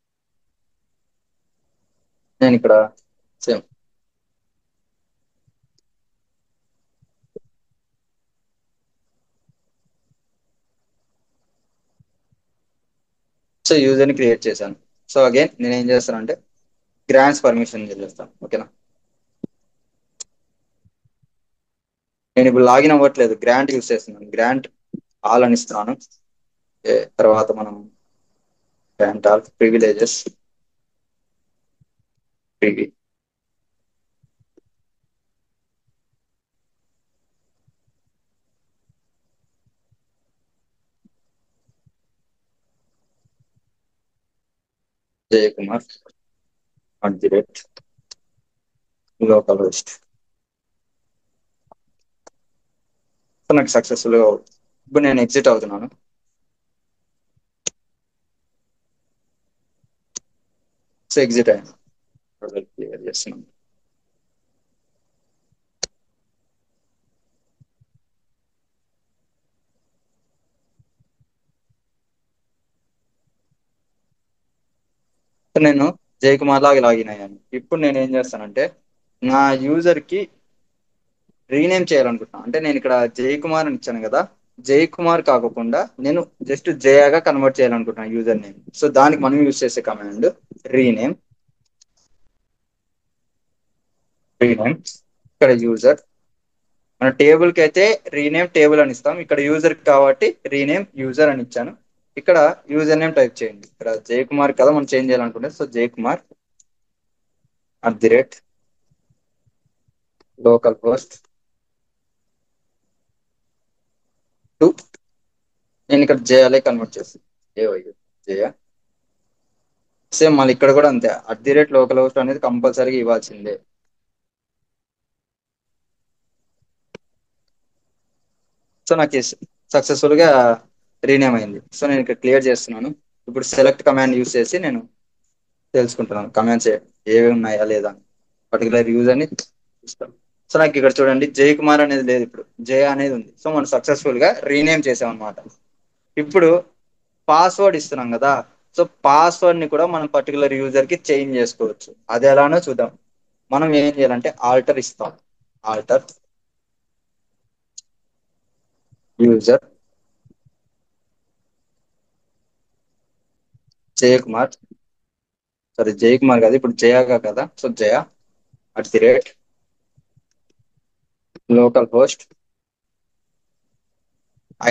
నేను ఇక్కడ సేమ్ సో యూజర్ ని క్రియేట్ చేశాను. సో అగైన్ నేను ఏం చేస్తాను అంటే గ్రాంట్స్ పర్మిషన్ చేస్తాను. ఓకేనా? నేను ఇప్పుడు లాగిన్ అవ్వట్లేదు, గ్రాంట్ యూస్ చేస్తున్నాను. గ్రాంట్ ఆల్ అని ఇస్తున్నాను. తర్వాత మనం గ్రాంట్ ఆల్ ప్రివిలేజెస్ ప్రివి జయకుమార్ @ లోకల్ హోస్ట్. సో నాకు సక్సెస్ఫుల్ గా అవుతుంది. ఇప్పుడు నేను ఎగ్జిట్ అవుతున్నాను. సో ఎగ్జిట్ అయ్యాను. క్లియర్ చేస్తున్నాను. సో నేను జయకుమార్ లాగా లాగిన్ అయ్యాను. ఇప్పుడు నేను ఏం చేస్తానంటే నా యూజర్ కి రీనేమ్ చేయాలనుకుంటున్నాను. అంటే నేను ఇక్కడ జయకుమార్ అని ఇచ్చాను కదా, జయకుమార్ కాకుండా నేను జస్ట్ జయాగా కన్వర్ట్ చేయాలనుకుంటున్నాను యూజర్ నేమ్. సో దానికి మనం యూజ్ చేసే కమాండ్ రీనేమ్. రీనేమ్ ఇక్కడ యూజర్, మన టేబుల్ కి అయితే రీనేమ్ టేబుల్ అని ఇస్తాం, ఇక్కడ యూజర్ కాబట్టి రీనేమ్ యూజర్ అని ఇచ్చాను. ఇక్కడ యూజర్ నేమ్ టైప్ చేయండి. ఇక్కడ జయకుమార్ కదా మనం చేంజ్ చేయాలనుకుంటే, so Jayakumar local host to, నేను ఇక్కడ జయాలే కన్వర్ట్ చేస్తాను. జయ. సేమ్ మళ్ళీ ఇక్కడ కూడా అంతే, లోకల్ హోస్ట్ అనేది కంపల్సరీగా ఇవ్వాల్సిందే. సో నాకు సక్సెస్ఫుల్ గా రీనేమ్ అయింది. సో నేను ఇక్కడ క్లియర్ చేస్తున్నాను. ఇప్పుడు సెలెక్ట్ కమాండ్ యూస్ చేసి నేను తెలుసుకుంటున్నాను కమాండ్స్ ఏవి ఉన్నాయా లేదా, పర్టికులర్ యూజర్ ని చూస్తాను. సో నాకు ఇక్కడ చూడండి జయ్ కుమార్ అనేది లేదు, ఇప్పుడు జయ అనేది ఉంది. సో మనం సక్సెస్ఫుల్ గా రీనేమ్ చేసాం అనమాట. ఇప్పుడు పాస్వర్డ్ ఇస్తున్నాం కదా, సో పాస్వర్డ్ ని కూడా మనం పర్టికులర్ యూజర్ కి చేంజ్ చేసుకోవచ్చు. అది ఎలానో చూద్దాం. మనం ఏం చేయాలంటే ఆల్టర్ ఇస్తాం. Alter user Jayakumar, sorry Jayakumar కాదు, ఇప్పుడు జయాగా కదా, so Jaya local host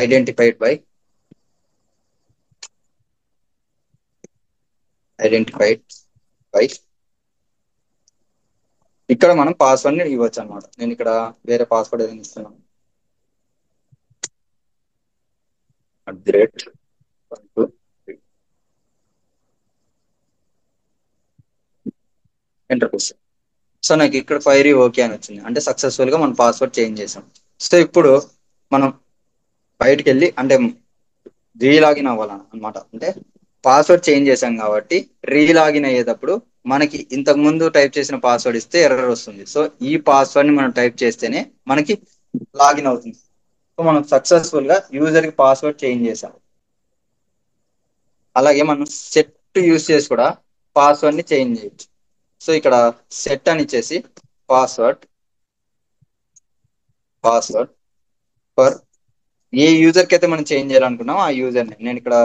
identified by identified by, ఇక్కడ మనం పాస్వర్డ్ ని ఇవ్వచ్చు అనమాట. నేను ఇక్కడ వేరే పాస్వర్డ్ ఏదైనా ఇస్తున్నాను. @ ఎంటర్ ప్రెస్. సో నాకు ఇక్కడ ఫైరీ ఓకే అని వచ్చింది, అంటే సక్సెస్ఫుల్ గా మనం పాస్వర్డ్ చేంజ్ చేసాం. సో ఇప్పుడు మనం బయటికి వెళ్ళి అంటే రీలాగిన్ అవ్వాలన్నమాట. అంటే పాస్వర్డ్ చేంజ్ చేసాం కాబట్టి రీలాగిన్ అయ్యేటప్పుడు మనకి ఇంతకు ముందు టైప్ చేసిన పాస్వర్డ్ ఇస్తే ఎర్రర్ వస్తుంది. సో ఈ పాస్వర్డ్ ని మనం టైప్ చేస్తేనే మనకి లాగిన్ అవుతుంది. సో మనం సక్సెస్ఫుల్ గా యూజర్ కి పాస్వర్డ్ చేంజ్ చేసాం. అలాగే మనం సెట్ యూస్ చేసి కూడా పాస్వర్డ్ ని చేంజ్ చేయొచ్చు. సో ఇక్కడ సెట్ అని ఇచ్చేసి password password for a user కి అయితే మనం చేంజ్ చేయాలనుకున్నాం ఆ యూజర్ ని, నేను ఇక్కడ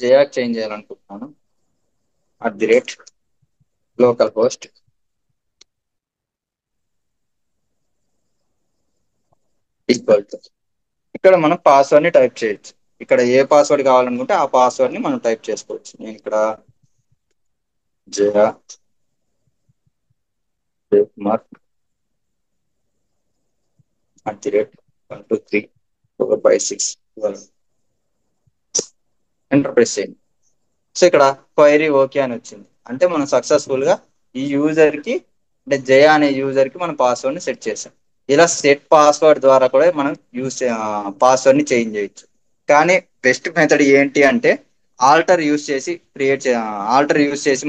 జయాక్ చేంజ్ చేయాలనుకుంటున్నాను. లోకల్ హోస్ట్ ఈక్వల్ టు, ఇక్కడ మనం పాస్వర్డ్ ని టైప్ చేయొచ్చు. ఇక్కడ ఏ పాస్వర్డ్ కావాలనుకుంటే ఆ పాస్వర్డ్ ని మనం టైప్ చేసుకోవచ్చు. నేను ఇక్కడ జయ కుమార్ @1234561 ఎంటర్ ప్రెస్ చేయండి. సో ఇక్కడ క్వైరీ ఓకే అని వచ్చింది, అంటే మనం సక్సెస్ఫుల్ గా ఈ యూజర్ కి, అంటే జయ అనే యూజర్ కి మనం పాస్వర్డ్ ని సెట్ చేసాం. ఇలా సెట్ పాస్వర్డ్ ద్వారా కూడా మనం పాస్వర్డ్ ని చేంజ్ చేయొచ్చు. కానీ బెస్ట్ మెథడ్ ఏంటి అంటే ఆల్టర్ యూస్ చేసి ఆల్టర్ యూస్ చేసి